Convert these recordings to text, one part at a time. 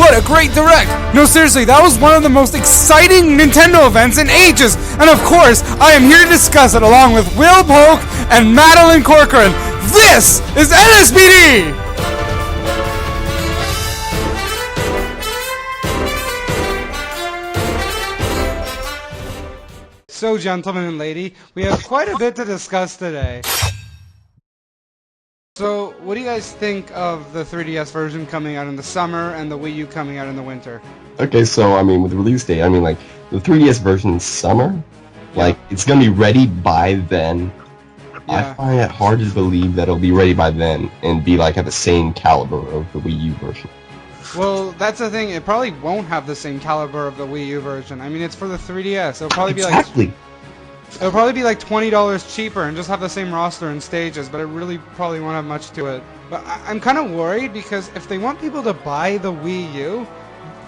what a great Direct! No, seriously, that was one of the most exciting Nintendo events in ages! And of course, I am here to discuss it along with Will Polk and Madelyn Corcoran. This is NSBD! So, gentlemen and lady, we have quite a bit to discuss today. So, what do you guys think of the 3DS version coming out in the summer and the Wii U coming out in the winter? Okay, so, I mean, with the release date, I mean, like, the 3DS version is summer? Like, it's gonna be ready by then. Yeah. I find it hard to believe that it'll be ready by then and be, like, at the same caliber of the Wii U version. Well, that's the thing. It probably won't have the same caliber of the Wii U version. I mean, it's for the 3DS. It'll probably be like $20 cheaper and just have the same roster and stages, but it really probably won't have much to it. But I'm kind of worried because if they want people to buy the Wii U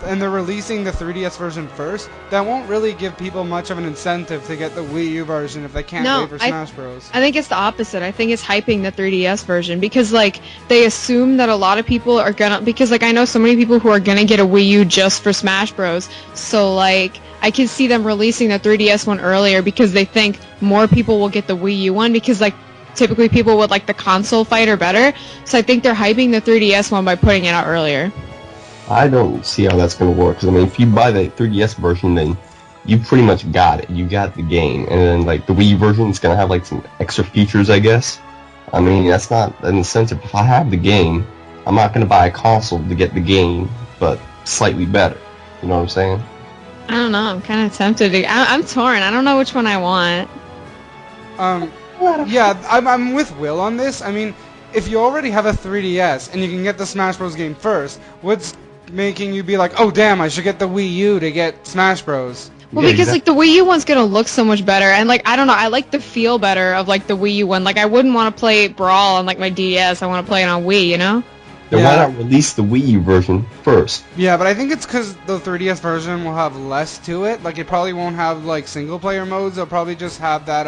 and they're releasing the 3DS version first, that won't really give people much of an incentive to get the Wii U version if they can't wait for Smash Bros. I think it's the opposite. I think it's hyping the 3DS version because, like, they assume that a lot of people are gonna, because, like, I know so many people who are gonna get a Wii U just for Smash Bros. So, like, I can see them releasing the 3DS one earlier because they think more people will get the Wii U one because, like, typically people would like the console fighter better. So I think they're hyping the 3DS one by putting it out earlier. I don't see how that's going to work, because, I mean, if you buy the 3DS version, then you pretty much got it. You got the game. And then, like, the Wii U version is going to have, like, some extra features, I guess. I mean, that's not an incentive. If I have the game, I'm not going to buy a console to get the game, but slightly better. You know what I'm saying? I don't know. I'm kind of tempted to... I'm torn. I don't know which one I want. Yeah, I'm with Will on this. I mean, if you already have a 3DS and you can get the Smash Bros. Game first, what's making you be like, oh damn, I should get the Wii U to get Smash Bros? Well, because like the Wii U one's gonna look so much better, and like I don't know, I like the feel better of like the Wii U one. Like I wouldn't want to play Brawl on like my DS. I want to play it on Wii, you know? Then why not release the Wii U version first? Yeah, but I think it's because the 3DS version will have less to it. Like it probably won't have like single player modes. It'll probably just have that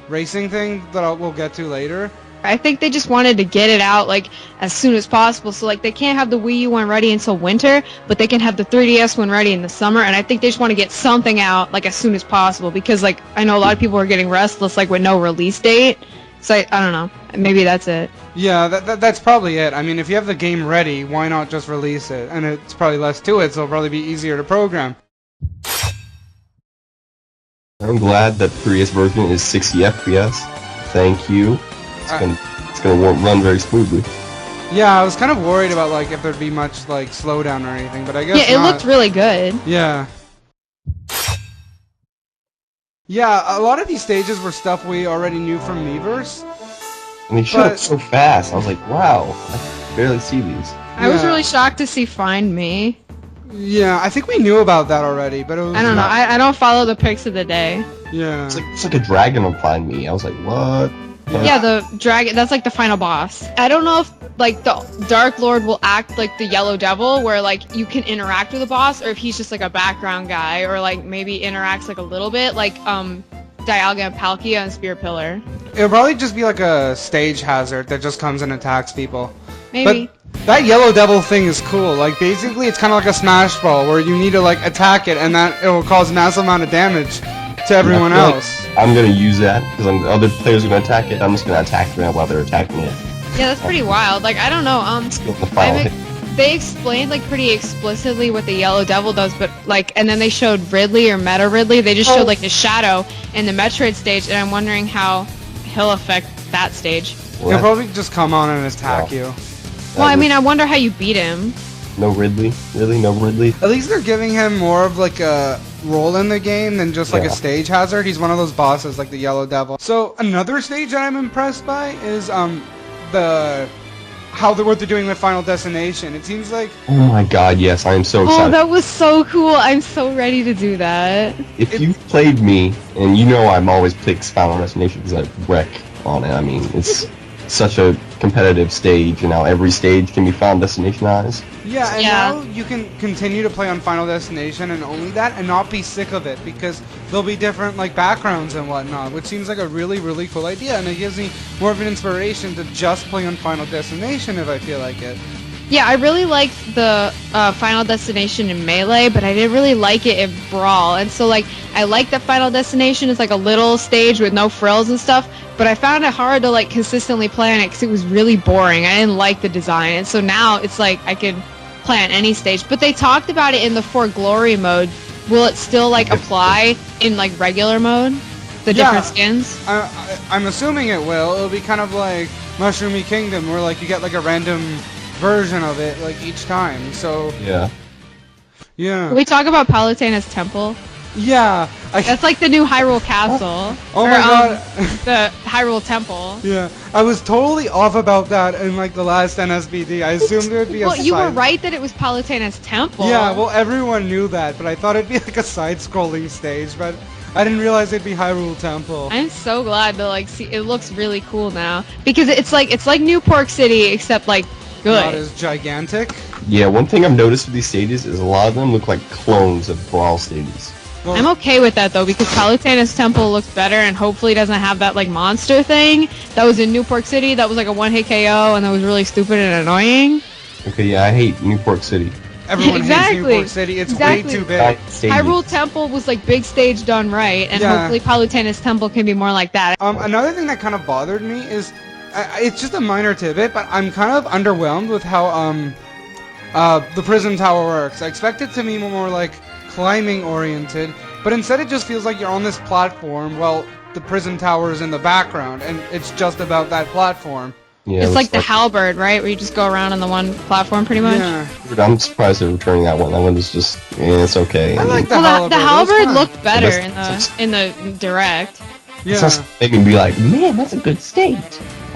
racing thing that we'll get to later. I think they just wanted to get it out like as soon as possible, so like they can't have the Wii U one ready until winter, but they can have the 3DS one ready in the summer, and I think they just want to get something out like as soon as possible because like I know a lot of people are getting restless like with no release date, so I don't know, maybe that's it. Yeah, that's probably it. I mean, if you have the game ready, why not just release it? And it's probably less to it, so it'll probably be easier to program. I'm glad that the 3DS version is 60 FPS. Thank you. It's gonna run very smoothly. Yeah, I was kind of worried about like if there'd be much like slowdown or anything, but I guess it looked really good. Yeah. Yeah, a lot of these stages were stuff we already knew from miiverse. And they showed up so fast. I was like, wow, I can barely see these. I was really shocked to see Find Me. Yeah, I think we knew about that already, but it was I don't know. I don't follow the picks of the day. Yeah. It's like a dragon on Find Me. I was like, what? Yeah, the dragon, that's like the final boss. I don't know if like the Dark Lord will act like the Yellow Devil where like you can interact with the boss, or if he's just like a background guy, or like maybe interacts like a little bit like Dialga and Palkia and Spear Pillar. It'll probably just be like a stage hazard that just comes and attacks people. Maybe. But that Yellow Devil thing is cool. Like basically it's kind of like a Smash Ball where you need to like attack it and that it will cause massive amount of damage to everyone else. Like I'm gonna use that because other players are gonna attack it. I'm just gonna attack them while they're attacking it. Yeah, that's pretty wild. Like I don't know. They explained like pretty explicitly what the Yellow Devil does, but like, and then they showed Ridley or Meta Ridley. They just showed like the shadow in the Metroid stage, and I'm wondering how he'll affect that stage. He'll probably just come on and attack you. Well, I mean, I wonder how you beat him. No Ridley? Really? No Ridley? At least they're giving him more of like a role in the game than just like a stage hazard. He's one of those bosses like the Yellow Devil. So another stage that I'm impressed by is what they're doing with Final Destination. It seems like... Oh my god, yes, I am so excited. Oh, that was so cool. I'm so ready to do that. If you've played me, and you know I'm always picks Final Destination because I wreck on it. I mean, it's such a competitive stage, and now every stage can be Final Destinationized. Yeah, and now you can continue to play on Final Destination and only that, and not be sick of it, because there'll be different like backgrounds and whatnot, which seems like a really, really cool idea, and it gives me more of an inspiration to just play on Final Destination if I feel like it. Yeah, I really liked the Final Destination in Melee, but I didn't really like it in Brawl. And so, like, I like that Final Destination is like a little stage with no frills and stuff, but I found it hard to, like, consistently play on it because it was really boring. I didn't like the design. And so now it's like I could play on any stage. But they talked about it in the For Glory mode. Will it still, like, apply in, like, regular mode? The different skins? I'm assuming it will. It'll be kind of like Mushroomy Kingdom, where, like, you get, like, a random version of it, like, each time. So Yeah. Can we talk about Palutena's temple? Yeah. That's like the new Hyrule Castle. Oh my god. The Hyrule Temple. Yeah. I was totally off about that in, like, the last NSBD. I assumed it would be a Well, you were right that it was Palutena's temple. Yeah, well, everyone knew that, but I thought it'd be, like, a side-scrolling stage, but I didn't realize it'd be Hyrule Temple. I'm so glad to, like, see. It looks really cool now. Because it's like New Pork City, except, like, good. Not as gigantic. Yeah, one thing I've noticed with these stages is a lot of them look like clones of Brawl stages. Well, I'm okay with that, though, because Palutena's temple looks better and hopefully doesn't have that, like, monster thing that was in New Pork City that was, like, a one-hit KO and that was really stupid and annoying. Okay, yeah, I hate New Pork City. Everyone hates New Exactly. Pork City. It's Exactly. way too big. Hyrule Temple was, like, big stage done right, and Yeah. hopefully Palutena's temple can be more like that. Another thing that kind of bothered me is, it's just a minor tidbit, but I'm kind of underwhelmed with how the Prism Tower works. I expect it to be more like climbing oriented, but instead it just feels like you're on this platform while the Prism Tower is in the background, and it's just about that platform. Yeah, It's like the Halberd, right? Where you just go around on the one platform pretty much? Yeah. I'm surprised they're returning that one. That one is just, it's okay. I like the Well, Halberd. the It was Halberd fun. looked better That's- in the direct. It's Yeah. just making me be like, man, that's a good stage.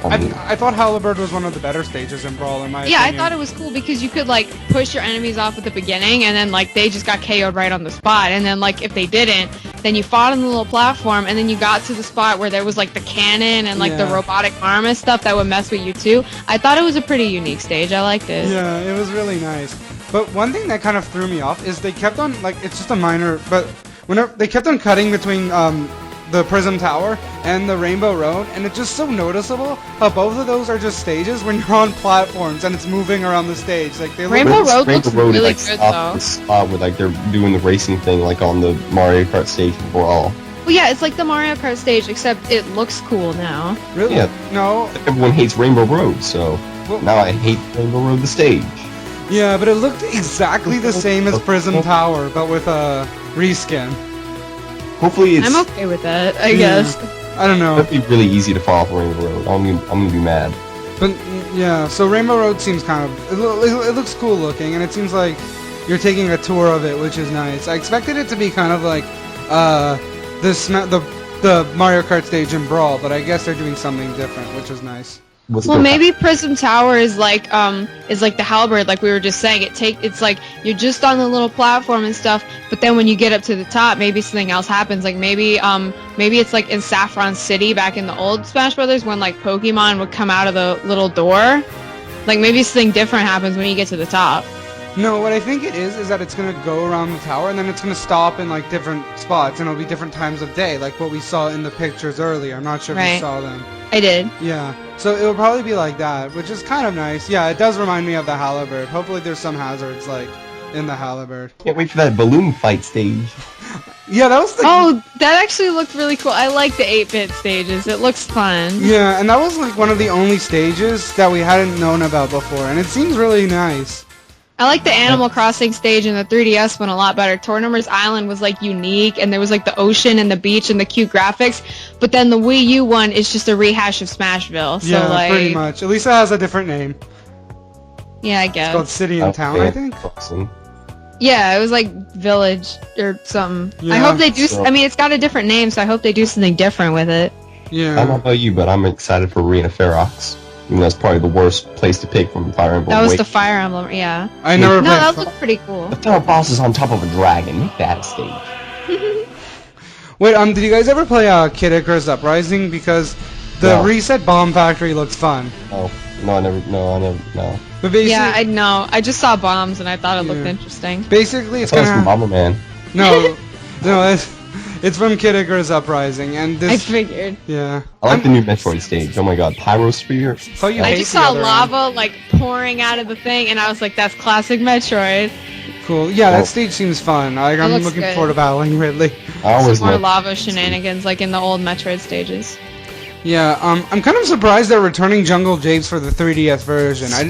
I mean, I thought Halberd was one of the better stages in Brawl, in my Yeah, I opinion. thought it was cool because you could, like, push your enemies off at the beginning and then, like, they just got KO'd right on the spot. And then, like, if they didn't, then you fought on the little platform and then you got to the spot where there was, like, the cannon and, like, the Yeah. robotic arm and stuff that would mess with you too. I thought it was a pretty unique stage. I liked it. Yeah, it was really nice. But one thing that kind of threw me off is they kept on, like, it's just a minor, but whenever they kept on cutting between the Prism Tower and the Rainbow Road, and it's just so noticeable how both of those are just stages when you're on platforms and it's moving around the stage. Like, they look Rainbow Road Rainbow looks Road is, really like, good, off though. the spot where, like, they're doing the racing thing, like on the Mario Kart stage in Brawl. Well, yeah, it's like the Mario Kart stage, except it looks cool now. really. Yeah. No. Everyone hates Rainbow Road, so Well, now I hate Rainbow Road the stage. yeah, but it looked exactly the same as Prism Tower, but with a reskin. Hopefully it's I'm okay with that, I guess. I don't know. it'll be really easy to fall off Rainbow Road. I'm gonna be mad. But yeah, so Rainbow Road seems kind of it looks cool looking, and it seems like you're taking a tour of it, which is nice. I expected it to be kind of like the Mario Kart stage in Brawl, but I guess they're doing something different, which is nice. Well, maybe Prism Tower is like the Halberd, like we were just saying. It's like you're just on the little platform and stuff, but then when you get up to the top, maybe something else happens. Like maybe it's like in Saffron City back in the old Smash Brothers when, like, Pokemon would come out of the little door. Like maybe something different happens when you get to the top. No, what I think it is that it's gonna go around the tower and then it's gonna stop in, like, different spots, and it'll be different times of day, like what we saw in the pictures earlier. I'm not sure if you Right. saw them. I did. Yeah, so it'll probably be like that, which is kind of nice. Yeah, it does remind me of the Halberd. Hopefully there's some hazards, like, in the Halberd. Can't wait for that balloon fight stage. Yeah, that was the... Oh, that actually looked really cool. I like the 8-bit stages. It looks fun. Yeah, and that was, like, one of the only stages that we hadn't known about before, and it seems really nice. I like the Animal Crossing stage in the 3DS one a lot better. Tortimer Island was, like, unique, and there was, like, the ocean and the beach and the cute graphics. But then the Wii U one is just a rehash of Smashville. So, Yeah, like, pretty much. At least it has a different name. yeah, I It's called guess. City and Town, I think. Crossing. Yeah, it was like Village or something. I Yeah. hope they do. So- I mean, it's got a different name, so I hope they do something different with it. I don't know Yeah. about you, but I'm excited for Arena Ferox. I mean, that's probably the worst place to pick from Fire Emblem. That was Wait, the Fire Emblem. Yeah. I never No, played... that looked pretty cool. the final boss is on top of a dragon. Make that a stage. Wait, did you guys ever play Kid Icarus Uprising? Because the No. Reset Bomb Factory looks fun. No, I never. No. But basically, Yeah, I know. I just saw bombs and I thought it looked Yeah. interesting. basically it's That was from gonna... Bomberman. No, no, It's from Kid Icarus Uprising, and this. I figured. Yeah. I like the new Metroid stage. Oh my god, Pyrosphere. So you I hate just the saw other lava like pouring out of the thing, and I was like, "That's classic Metroid." one. Cool. Yeah, that stage seems fun. I'm looks looking good. forward to battling Ridley. I always Some more love- lava shenanigans like in the old Metroid stages. Yeah. I'm kind of surprised they're returning Jungle Japes for the 3DS version. I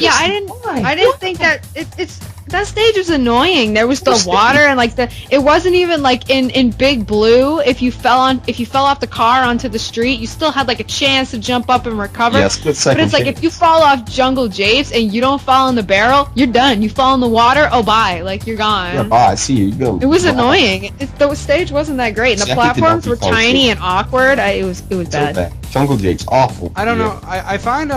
didn't think that it's that stage was annoying. There was the water and like it wasn't even like in Big Blue. If you fell off the car onto the street, you still had like a chance to jump up and recover. Yes, but it's like if you fall off Jungle Japes and you don't fall in the barrel, you're done. You fall in the water, oh bye, like you're gone. Yeah, bye. I see you. It was annoying. The stage wasn't that great. And the platforms were tiny and awkward. It was bad. Jungle Jake's awful. I don't know. I find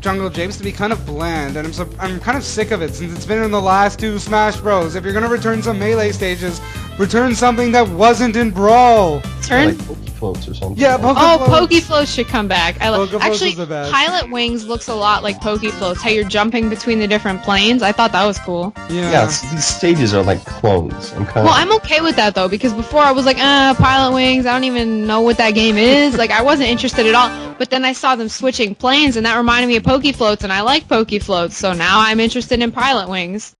Jungle Japes to be kind of bland, and I'm kind of sick of it since it's been in the last 2 Smash Bros. If you're gonna return some melee stages, return something that wasn't in Brawl. Like Poke Floats or something. Yeah, Poke Floats. Poke Floats should come back. Poke Floats Actually, is the best. Pilot Wings looks a lot like Poke Floats. How you're jumping between the different planes. I thought that was cool. Yeah. These stages are like clones. I'm okay with that though, because before I was like, Pilot Wings, I don't even know what that game is. Like, I wasn't interested at all. But then I saw them switching planes, and that reminded me of Poke Floats, and I like Poke Floats, so now I'm interested in Pilot Wings.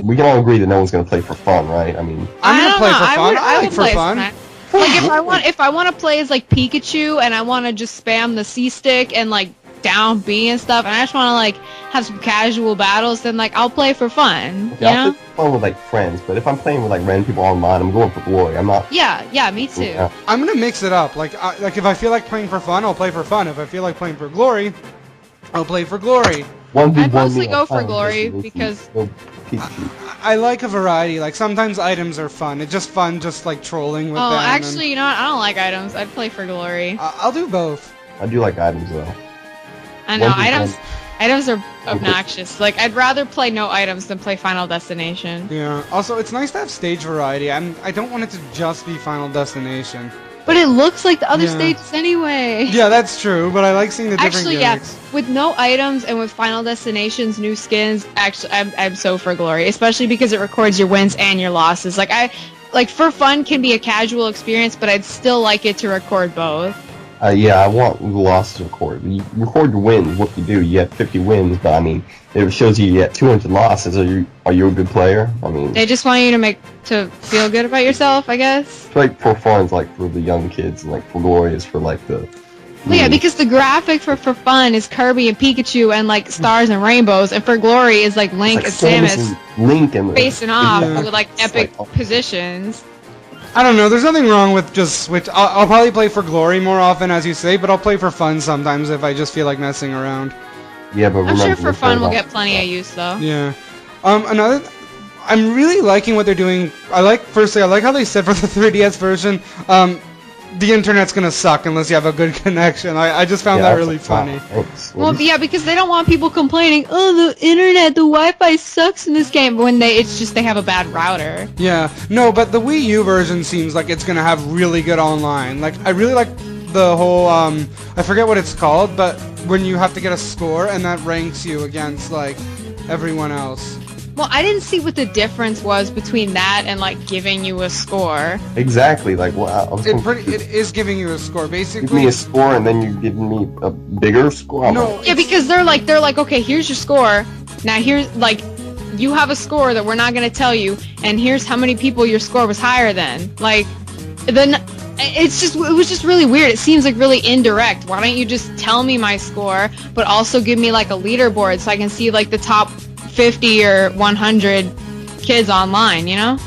We can all agree that no one's gonna play for fun, right? I mean, I'm gonna play for fun. I like would for play fun. Like if I want to play as like Pikachu and I want to just spam the C stick and like down B and stuff, and I just want to like have some casual battles, then like I'll play for fun. okay, I'll play for fun with like friends, but if I'm playing with like random people online, I'm going for glory. I'm not. Yeah, me too. Yeah. I'm gonna mix it up. Like if I feel like playing for fun, I'll play for fun. If I feel like playing for glory, I'll play for glory. I'd mostly go for glory because I like a variety. Like sometimes items are fun. It's just fun, just like trolling with them. Oh, actually, you know what? I don't like items. I'd play for glory. I'll do both. I do like items though. I know items are obnoxious. Like I'd rather play no items than play Final Destination. Yeah. Also, it's nice to have stage variety. I don't want it to just be Final Destination. But it looks like the other stages anyway. Yeah, that's true. But I like seeing the different Actually, gimmicks. yeah. With no items and with Final Destination's new skins, actually, I'm so for glory, especially because it records your wins and your losses. Like for fun can be a casual experience, but I'd still like it to record both. Yeah, I want the losses recorded. You record your wins, what you do. You have 50 wins, but I mean, it shows you get 200 losses. Are you a good player? I mean, they just want you to feel good about yourself, I guess. It's like for fun, it's like for the young kids, and like for glory is for like the. Well, yeah, because the graphic for fun is Kirby and Pikachu and like stars and rainbows, and for glory is like Link and Samus facing off with like epic positions. I don't know, there's nothing wrong with just switch. I'll probably play for glory more often, as you say, but I'll play for fun sometimes if I just feel like messing around. Yeah, but I'm sure for fun we'll get plenty of use though. Yeah. I'm really liking what they're doing. I like how they said for the 3DS version, the internet's gonna suck unless you have a good connection. I just found that really funny. Well, yeah, because they don't want people complaining, oh, the internet, the Wi-Fi sucks in this game, when it's just they have a bad router. Yeah, no, but the Wii U version seems like it's gonna have really good online. Like, I really like the whole, I forget what it's called, but when you have to get a score and that ranks you against, like, everyone else. Well, I didn't see what the difference was between that and like giving you a score. Exactly, like it is giving you a score. Basically, give me a score and then you give me a bigger score. No, yeah, because they're like, okay, here's your score. Now here's like, you have a score that we're not gonna tell you, and here's how many people your score was higher than. Like, then it was just really weird. It seems like really indirect. Why don't you just tell me my score, but also give me like a leaderboard so I can see like the top 50 or 100 kids online, you know?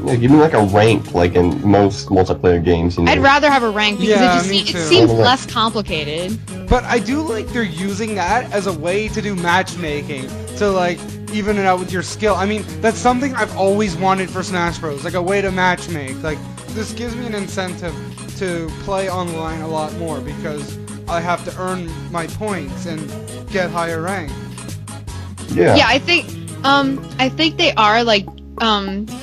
Yeah, give me like a rank, like in most multiplayer games. You know? I'd rather have a rank because it seems less complicated. But I do like they're using that as a way to do matchmaking, to like even it out with your skill. I mean, that's something I've always wanted for Smash Bros. Like a way to matchmake. Like this gives me an incentive to play online a lot more because I have to earn my points and get higher rank. Yeah. Yeah, I think they are like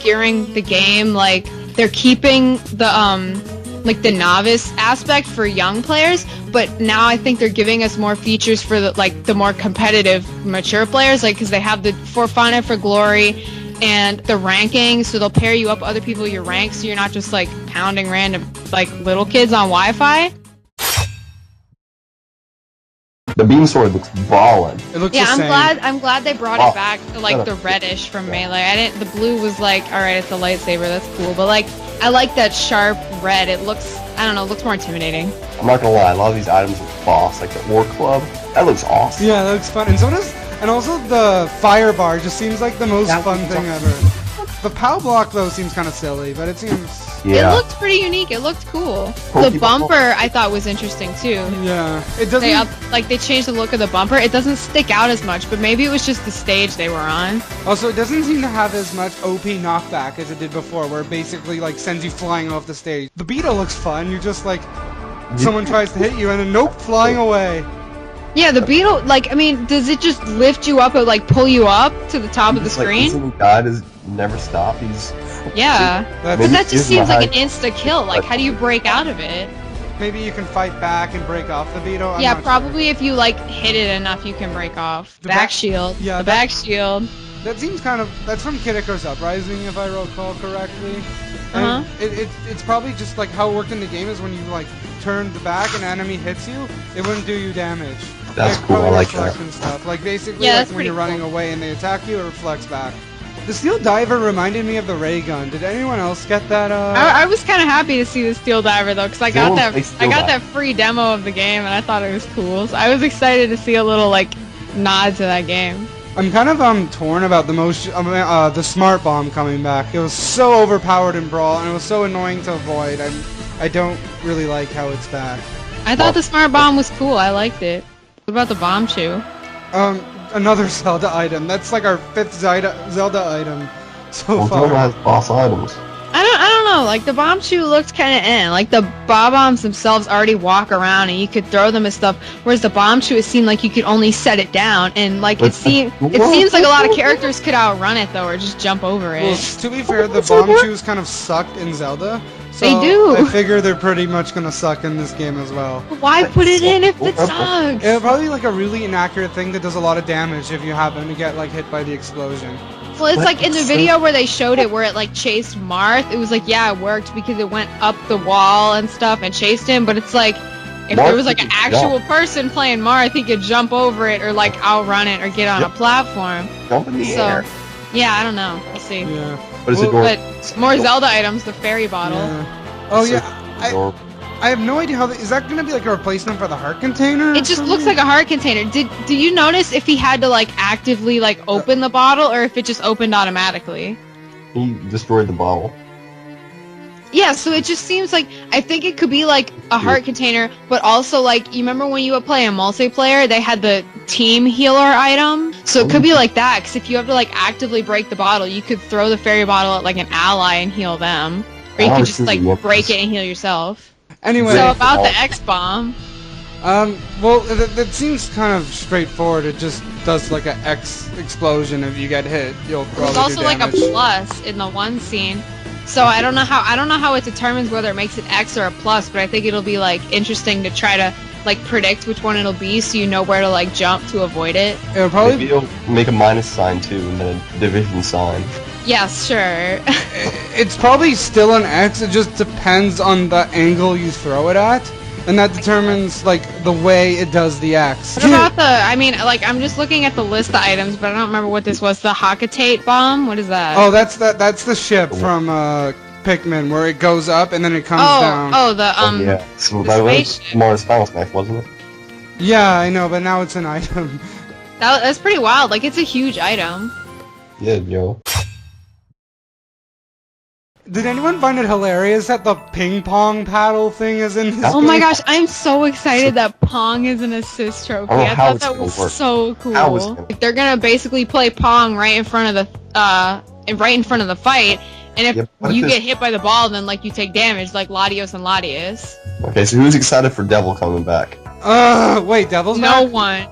gearing the game, like they're keeping the like the novice aspect for young players, but now I think they're giving us more features for the more competitive mature players, like because they have the for fun and for glory, and the ranking, so they'll pair you up with other people your rank, so you're not just like pounding random like little kids on Wi-Fi. The beam sword looks ballin'. It looks Yeah, the same. I'm glad they brought it back to like the reddish from Melee. The blue was like, alright, it's a lightsaber, that's cool, but like, I like that sharp red. It looks, I don't know, it looks more intimidating. I'm not gonna lie, a lot of these items look boss, like the War Club. That looks awesome. Yeah, that looks fun. And so does, and also the fire bar just seems like the most fun thing ever. The POW block though seems kind of silly, but it seems. Yeah. It looked pretty unique. It looked cool. The bumper I thought was interesting too. Yeah, it doesn't. They changed the look of the bumper. It doesn't stick out as much, but maybe it was just the stage they were on. Also, it doesn't seem to have as much OP knockback as it did before, where it basically like sends you flying off the stage. The beetle looks fun. You're just like, someone tries to hit you and then nope, flying away. Yeah, the beetle, like, I mean, does it just lift you up or like pull you up to the top of the screen? Like, God is never stop. He's yeah, but that just seems like an insta kill. Like, how do you break out of it? Maybe you can fight back and break off the beetle. I'm yeah, not probably sure. If you like hit it enough, you can break off. The back shield. Yeah, the back shield. That seems kind of, that's from Kid Icarus Uprising, if I recall correctly. It's probably just like how it worked in the game is when you like turn the back and an enemy hits you, it wouldn't do you damage. That's cool. I like that. And stuff. Like basically, like when you're running away and they attack you, it reflects back. The steel diver reminded me of the ray gun. Did anyone else get that? I was kind of happy to see the steel diver though, because I got that free demo of the game and I thought it was cool. So I was excited to see a little like nod to that game. I'm kind of torn about the smart bomb coming back. It was so overpowered in Brawl and it was so annoying to avoid. I don't really like how it's back. I thought the smart bomb was cool. I liked it. What about the bomb shoe? Another Zelda item. That's like our 5th Zelda item so far. Zelda has boss items. I don't know. Like the bomb shoe looked kind of Like the bombs themselves already walk around and you could throw them and stuff. Whereas the bomb shoe, it seemed like you could only set it down and like it seems like a lot of characters could outrun it though or just jump over it. Well, to be fair, the bomb shoes kind of sucked in Zelda. So they do. I figure they're pretty much gonna suck in this game as well. Why put it in if it sucks? It'll probably be like a really inaccurate thing that does a lot of damage if you happen to get like hit by the explosion. Well, it's like in the video where they showed it where it like chased Marth, it was like, yeah, it worked because it went up the wall and stuff and chased him, but it's like, if there was like an actual person playing Marth, he could jump over it or like outrun it or get on a platform. Jump in the air. Yeah, I don't know. We'll see. Yeah. But more Zelda items, the fairy bottle. Yeah. Oh yeah, I have no idea how is that gonna be like a replacement for the heart container? It just looks like a heart container. Do you notice if he had to like actively like open the bottle or if it just opened automatically? He destroyed the bottle. Yeah, so it just seems like I think it could be like a heart container, but also like you remember when you would play a multiplayer, they had the team healer item. So it could be like that, because if you have to like actively break the bottle, you could throw the fairy bottle at like an ally and heal them, or you could just like break it and heal yourself. Anyway, so about the X-bomb. Well, that seems kind of straightforward. It just does like an X explosion. If you get hit, you'll probably There's also do damage. like a plus in the one scene. So I don't know how it determines whether it makes an X or a plus, but I think it'll be like interesting to try to like predict which one it'll be, so you know where to like jump to avoid it. It'll probably maybe it'll make a minus sign too, and then a division sign. Yes, sure. It's probably still an X. It just depends on the angle you throw it at, and that determines like the way it does the X. What about the? I mean, like I'm just looking at the list of items, but I don't remember what this was. The Hocotate Bomb. What is that? Oh, that's the ship from Pikmin where it goes up and then it comes down. Oh, the yeah. So that was more Final Smash, wasn't it? Yeah, I know, but now it's an item. That's pretty wild. Like it's a huge item. Yeah, yo. Did anyone find it hilarious that the ping pong paddle thing is in this Oh my gosh, I'm so excited that Pong is an assist trophy. I thought that was so cool. They're gonna basically play Pong right in front of the fight, and if you get hit by the ball, then like you take damage, like Latios and Latias. Okay, so who's excited for Devil coming back? Wait, Devil's back? No one.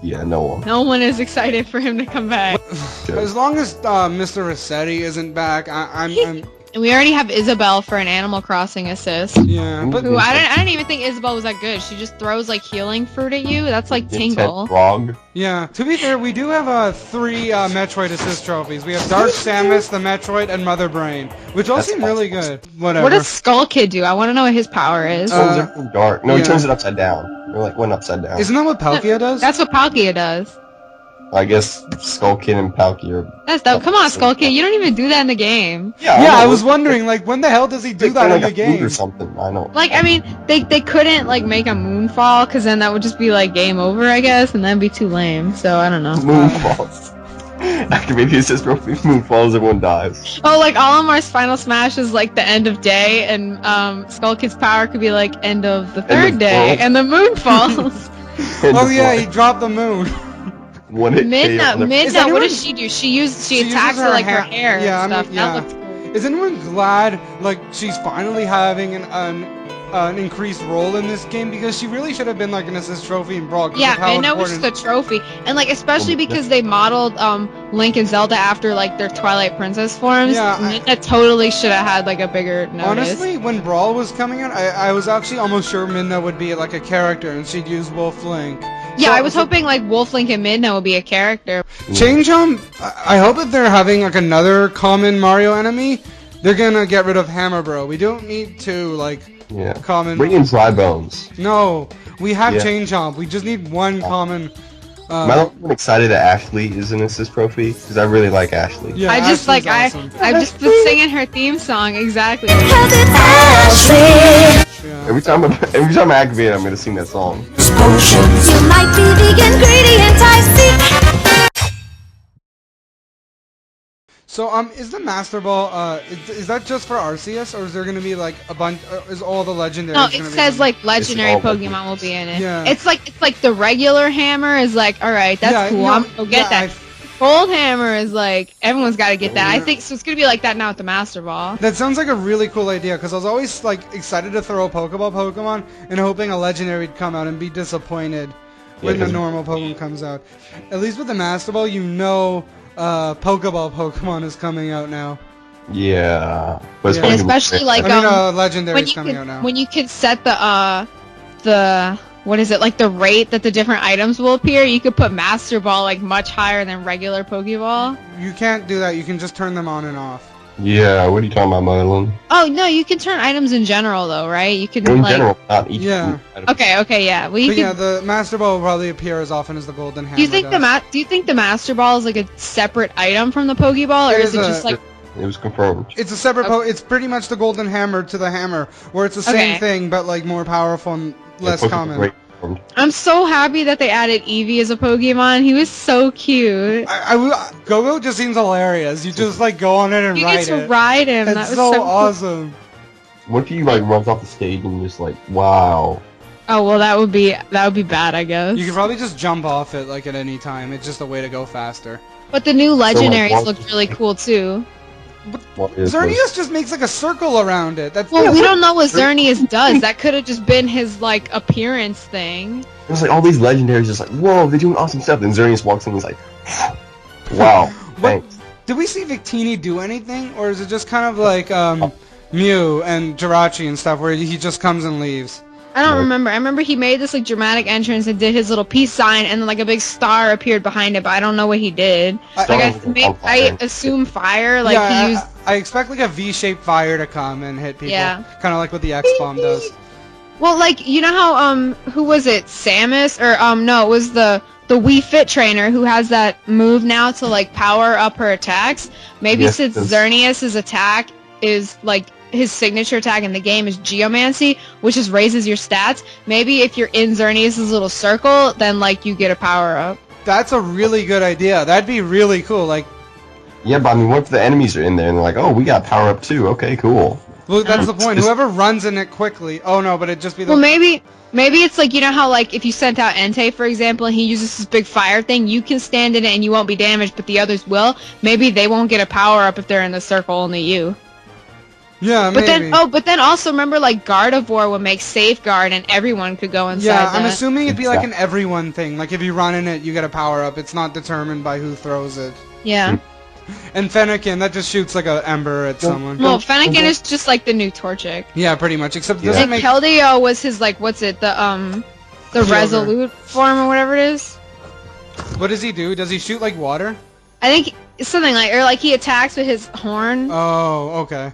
Yeah, no one. No one is excited for him to come back. As long as Mr. Rossetti isn't back, I'm And we already have Isabelle for an Animal Crossing assist. Yeah, but Who I don't even think Isabelle was that good. She just throws like healing fruit at you. That's like Tingle. Frog. yeah. To be fair, we do have 3 Metroid assist trophies. We have Dark Samus, the Metroid, and Mother Brain, which all That's seem really good. Whatever. What does Skull Kid do? I want to know what his power is. Oh, dark. No, he yeah. turns it upside down. They're like one upside down. Isn't that what Palkia does? That's what Palkia does. I guess Skull Kid and Palkia are... That's dope. Come on, Skull Kid. You don't even do that in the game. yeah, I was wondering, like, when the hell does he do that in the game? Or something. I know. Like, I mean, they couldn't, like, make a Moonfall, because then that would just be, like, game over, I guess, and that'd be too lame, so I don't know. Moonfalls. Activate the assist trophy. Moonfalls, everyone dies. Oh, like, Olimar's Final Smash is, like, the end of day, and, Skull Kid's power could be, like, end of the third day, world. and the moon falls. Oh yeah, he dropped the moon. One hit Midna, anyone- what does she do? She attacks uses with, like, her hair Yeah, and I stuff. mean, yeah. That looks cool. Is anyone glad, like, she's finally having an increased role in this game? Because she really should have been, like, an assist trophy in Brawl. Yeah, Midna was just a trophy. And, like, especially because they modeled, Link and Zelda after, like, their Twilight Princess forms. Yeah, Midna totally should have had, like, a bigger notice. Honestly, when Brawl was coming out, I was actually almost sure Midna would be, like, a character, and she'd use Wolf Link. Yeah, So- I was hoping, like, Wolf Link and Midna would be a character. Change I hope that they're having, like, another common Mario enemy, they're gonna get rid of Hammer Bro. We don't need to, like, Yeah. common... Bring in Dry Bones. No, we have Yeah. Chain Chomp. We just need one common... I'm excited that Ashley is an assist trophy, because I really like Ashley. yeah, I just, Ashley's like, awesome. I've just been singing her theme song, exactly. Yeah. Every time I activate it, I'm gonna sing that song. You might be the ingredient I seek. So, is the Master Ball, is that just for Arceus, or is there gonna be, like, a bunch, is all the legendaries No, gonna it be says, on- like, legendary all Pokemon legendary. will be in it. Yeah. It's like the regular hammer is like, alright, that's Yeah, cool, no, I'm gonna go get yeah, that. Gold hammer is like, everyone's gotta get that. I Yeah. think, so it's gonna be like that now with the Master Ball. That sounds like a really cool idea, because I was always, like, excited to throw a Pokeball Pokemon, and hoping a legendary would come out and be disappointed when Yeah, the normal Pokemon comes out. At least with the Master Ball, you know, Pokeball Pokemon is coming out now. Yeah. But it's Yeah. probably And especially, like, I mean, when legendary is you coming could, out now. when you could set the what is it, like the rate that the different items will appear, you could put Master Ball like much higher than regular Pokeball. You can't do that. You can just turn them on and off. Yeah, what are you talking about, Madelyn? Oh no, you can turn items in general though, right? You can In like general, not each. Yeah. Okay, yeah. Well, you But can, yeah, the Master Ball will probably appear as often as the Golden Hammer do you think does. do you think the Master Ball is like a separate item from the Pokeball, or It is it is just like It was confirmed. It's a separate it's pretty much the Golden Hammer to the Hammer, where it's the same Okay. thing, but, like, more powerful and less Yeah, common. confirmed. I'm so happy that they added Eevee as a Pokemon. He was so cute. Go-Go just seems hilarious. You just, like, go on it and You ride get to it. ride him. It's That was so so cool. awesome. What if you like runs off the stage and just like, wow? Oh well, that would be bad, I guess. You could probably just jump off it, like, at any time. It's just a way to go faster. But the new legendaries what- looked really cool too. Xerneas just makes, like, a circle around it. That's Well, we don't know what Xerneas does. That could have just been his like appearance thing. It was like all these legendaries just like, whoa, they're doing awesome stuff. Then Xerneas walks in and he's like, wow, thanks. Did we see Victini do anything, or is it just kind of like, Mew and Jirachi and stuff, where he just comes and leaves? I don't Right. remember. I remember he made this like dramatic entrance and did his little peace sign, and then like a big star appeared behind it, but I don't know what he did. I- I assume fire. Like yeah, he used. I expect, like, a V-shaped fire to come and hit people. Yeah. Kind of like what the X-Bomb does. Well, like you know how who was it? Samus or no, it was the Wii Fit trainer who has that move now to like power up her attacks. Maybe Yes, since yes. Xerneas' attack is like his signature attack in the game is Geomancy, which just raises your stats. Maybe if you're in Xerneas' little circle, then like you get a power up. That's a really good idea. That'd be really cool. Like, Yeah, but I mean, what if the enemies are in there and they're like, oh, we got power up too? Okay, cool. well, that's the point. It's- Whoever runs in it quickly. Oh no, but it'd just be the. Well, maybe it's like, you know how like if you sent out Entei, for example, and he uses this big fire thing, you can stand in it and you won't be damaged, but the others will. Maybe they won't get a power up if they're in the circle, only you. Yeah, But maybe. but then also remember like Gardevoir would make Safeguard and everyone could go inside Yeah, I'm that. assuming it'd be like an Exactly. everyone thing. Like if you run in it, you get a power up. It's not determined by who throws it. Yeah. And Fennekin, that just shoots like a ember at someone. Well, Fennekin is just like the new Torchic. Yeah, pretty much. Except it Yeah. doesn't And make. Keldeo was his like, what's it? The Resolute form or whatever it is. What does he do? Does he shoot like water? I think it's something like, or like he attacks with his horn. Oh, okay.